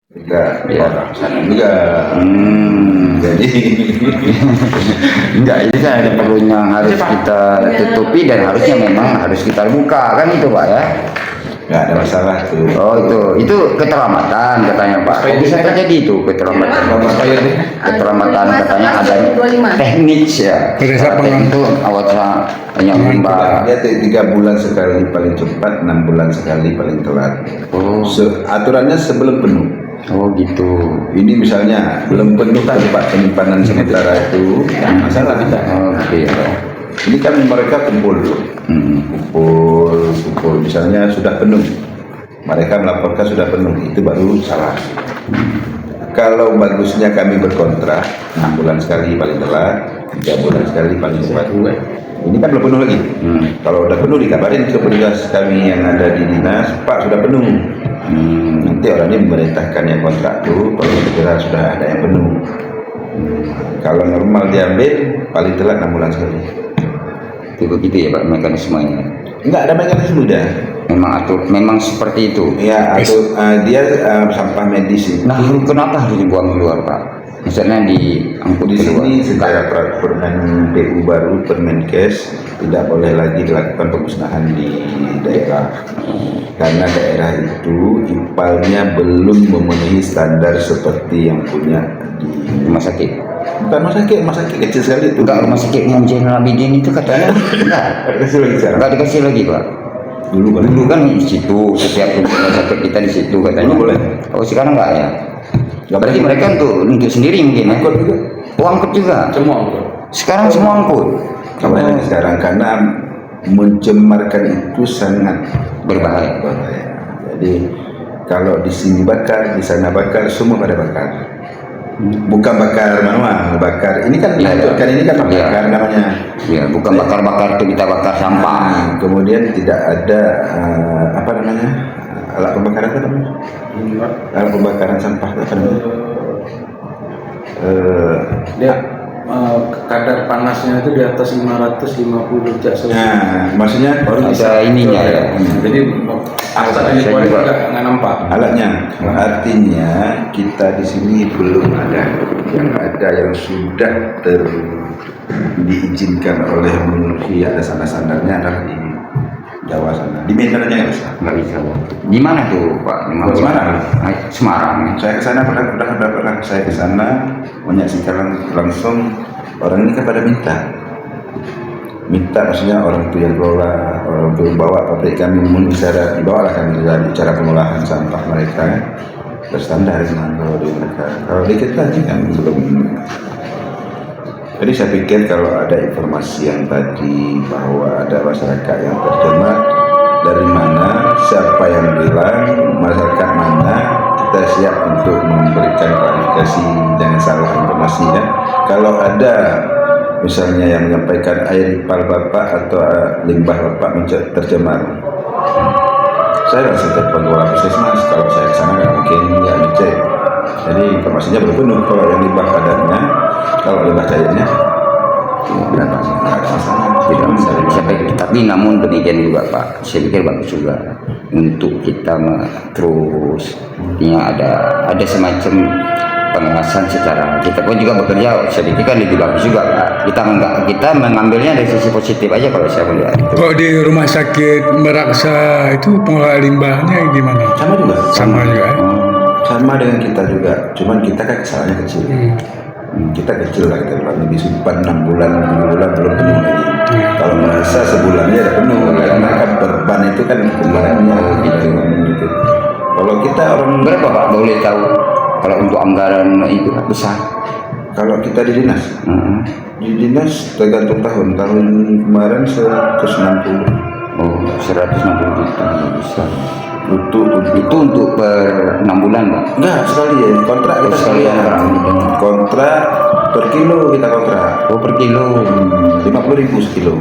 Enggak, Ya. orang sana juga. Jadi Enggak, ini kan ada perlunya harus kita tutupi dan harusnya memang harus kita buka kan itu Pak ya. nggak ada masalah tuh. Oh itu keterlambatan katanya Pak. Kok bisa terjadi itu keterlambatan? Keterlambatan katanya ada teknik ya. Berdasar Teknik itu awalnya hanya limbah. Dia 3 bulan sekali paling cepat, 6 bulan sekali paling telat. Oh, Aturannya sebelum penuh. oh gitu. Ini misalnya belum penuh tempat penyimpanan sementara itu, masalah kita. Oh gitu ya. Ini kan mereka kumpul dulu. Kumpul, misalnya sudah penuh. Mereka melaporkan sudah penuh, itu baru salah. Kalau bagusnya kami berkontrak 6 bulan sekali paling telat, 3 bulan sekali paling cepat. Ini kan belum penuh lagi. Kalau udah penuh dikabarin ke petugas kami yang ada di dinas, Pak sudah penuh. Nanti orang ini memerintahkan yang kontrak itu, kalau kira sudah ada yang penuh. Kalau normal diambil paling telat 6 bulan sekali. Itu begitu ya Pak mekanismenya. Enggak ada mekanisme udah. Memang seperti itu. Ya, atau dia sampah medis itu. Nah, kenapa harus dibuang keluar Pak? Misalnya diangkut Di keluar. sini secara permen PU baru, Permenkes, tidak boleh lagi dilakukan pemusnahan di daerah. Karena daerah itu IPAL-nya belum memenuhi standar seperti yang punya di Rumah sakit. bukan rumah sakit kecil sekali itu. Enggak, rumah sakit yang Jenderal Abidin itu katanya enggak. Dikasih lagi sekarang. Enggak dikasih lagi Pak. Dulu kan di situ, setiap rumah sakit kita di situ katanya. Boleh. Oh sekarang enggak ya? Nggak Berarti boleh. mereka untuk sendiri mungkin ya? Angkut juga. Oh, angkut juga. Semua angkut. Sekarang semua angkut. Kembali lagi sekarang karena mencemarkan itu sangat Berbahaya. berbahaya. Jadi kalau di sini bakar, di sana bakar, semua pada bakar. Bukan bakar manual, bakar ini kan Iya, dihancurkan, ini kan iya. bakar namanya. Ya, bukan bakar-bakar itu kita bakar sampah. Kemudian tidak ada apa namanya alat pembakaran apa namanya? Alat pembakaran sampah apa namanya? Dia kadar panasnya itu di atas 550 derajat Celcius. Nah, maksudnya Ada ininya ya. Jadi asap yang Saya keluar juga. nggak nampak. alatnya. Artinya kita di sini belum ada. Yang ada yang sudah diizinkan oleh memenuhi ada standar-standarnya adalah di Jawa sana. Di Medan aja nggak bisa. Nggak bisa. Di mana tuh Pak? Di Semarang. Semarang. Saya ke sana pernah saya ke sana menyaksikan langsung orang ini kan pada minta maksudnya orang itu yang kelola, orang itu bawa pabrik kami memenuhi syarat, dibawalah kami dari cara pengolahan sampah mereka berstandar dengan kalau di mereka. Kalau di kita ini kan belum. Jadi saya pikir kalau ada informasi yang tadi bahwa ada masyarakat yang tercemar, dari mana, siapa yang bilang, masyarakat mana, kita siap untuk memberikan klarifikasi, jangan salah informasinya. Kalau ada misalnya yang menyampaikan air ipal bapak atau limbah bapak tercemar, saya langsung telepon ke puskesmas. Kalau saya ke sana nggak mungkin nggak ngecek. Jadi informasinya belum penuh. Kalau yang limbah padatnya, kalau limbah cairnya nggak ada masalah. Tidak masalah. Tapi namun demikian juga Pak, saya pikir bagus juga untuk kita terus artinya ada semacam pengawasan secara kita pun juga bekerja. Saya pikir kan lebih bagus juga Pak. Kita mengambilnya dari sisi positif aja kalau saya melihat. Kalau di rumah sakit Meraksa itu pengelola limbahnya gimana? Sama juga. Sama juga. Ya? Sama dengan kita juga. Cuman kita kan kesalahannya kecil. Kita kecil lah, kita bilang disimpan 6 bulan, 7 bulan belum penuh lagi. Kalau merasa sebulannya udah penuh, karena kan berban itu kan kemarinnya gitu. Kalau kita orang Berapa Pak boleh tahu kalau untuk anggaran itu besar? kalau kita di dinas, di dinas tergantung tahun kemarin 160. Oh 160 juta besar. Itu Untuk per 6 bulan Pak? enggak sekali ya, kontrak kita Sekali sekalian. ya. Kontrak per kilo kita kontrak. Oh per kilo. 50.000 sekilo.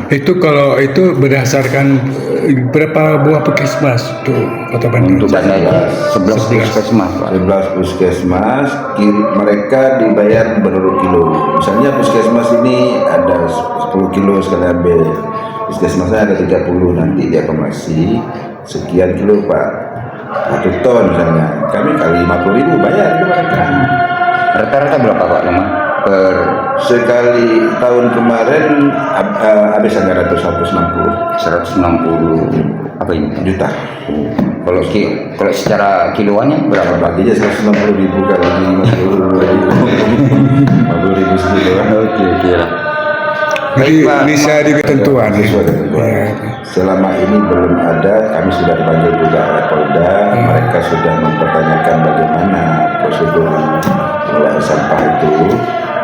Itu kalau itu berdasarkan berapa buah puskesmas tuh Kota Bandung? Untuk dana 11 puskesmas Pak. 11 puskesmas, mereka dibayar menurut kilo. Misalnya puskesmas ini ada 10 kilo sekali ambil. Puskesmasnya ada 30, nanti dia kemasi sekian kilo Pak. 1 ton misalnya. Kami sekali 50.000 bayar ke mereka. Rata-rata berapa Pak lama per Sekali tahun kemarin habis anggaran 160 apa ini? juta. Kalau kalau secara kiloannya berapa Pak? Baginya 160.000 kali 50.000 sekilo kan. Oke lah. Jadi Baik, Pak. bisa di ketentuan. Sesuai ketentuan. Ya. Selama ini belum ada, kami sudah dipanggil juga oleh Polda. Mereka sudah mempertanyakan bagaimana prosedur pengelolaan sampah itu.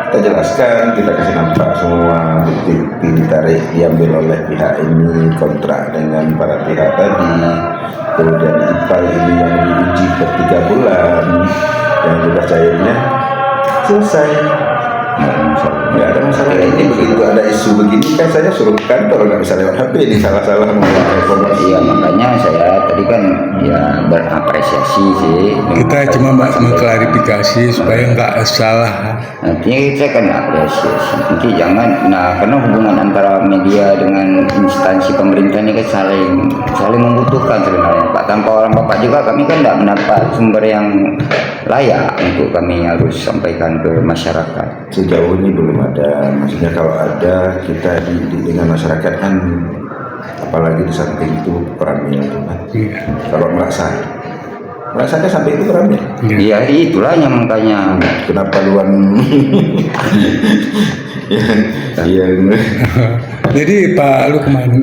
Kita jelaskan, kita kasih nampak semua bukti ditarik diambil oleh pihak ini, kontrak dengan para pihak tadi. Kemudian IPAL ini yang diuji per 3 bulan, yang sudah cairnya selesai. Nggak ada masalah. Ini begitu ada isu begini kan saya suruh ke kantor, nggak bisa lewat HP ini salah-salah membuat informasi. Iya, makanya saya tadi kan ya berapresiasi sih. Kita cuma mengklarifikasi supaya nggak salah. Nantinya saya kan apresiasi. Nanti jangan, karena hubungan antara media dengan instansi pemerintah ini kan saling membutuhkan sebenarnya Pak. Tanpa orang Bapak juga kami kan tidak mendapat sumber yang layak untuk kami harus sampaikan ke masyarakat. Sejauh ini belum ada, maksudnya kalau ada kita dengan masyarakat kan, apalagi di samping itu Peramil kan. Kalau merasakan sampai itu Peramil. Iya, itulah yang makanya. Kenapa luan yang Jadi Pak Lukman,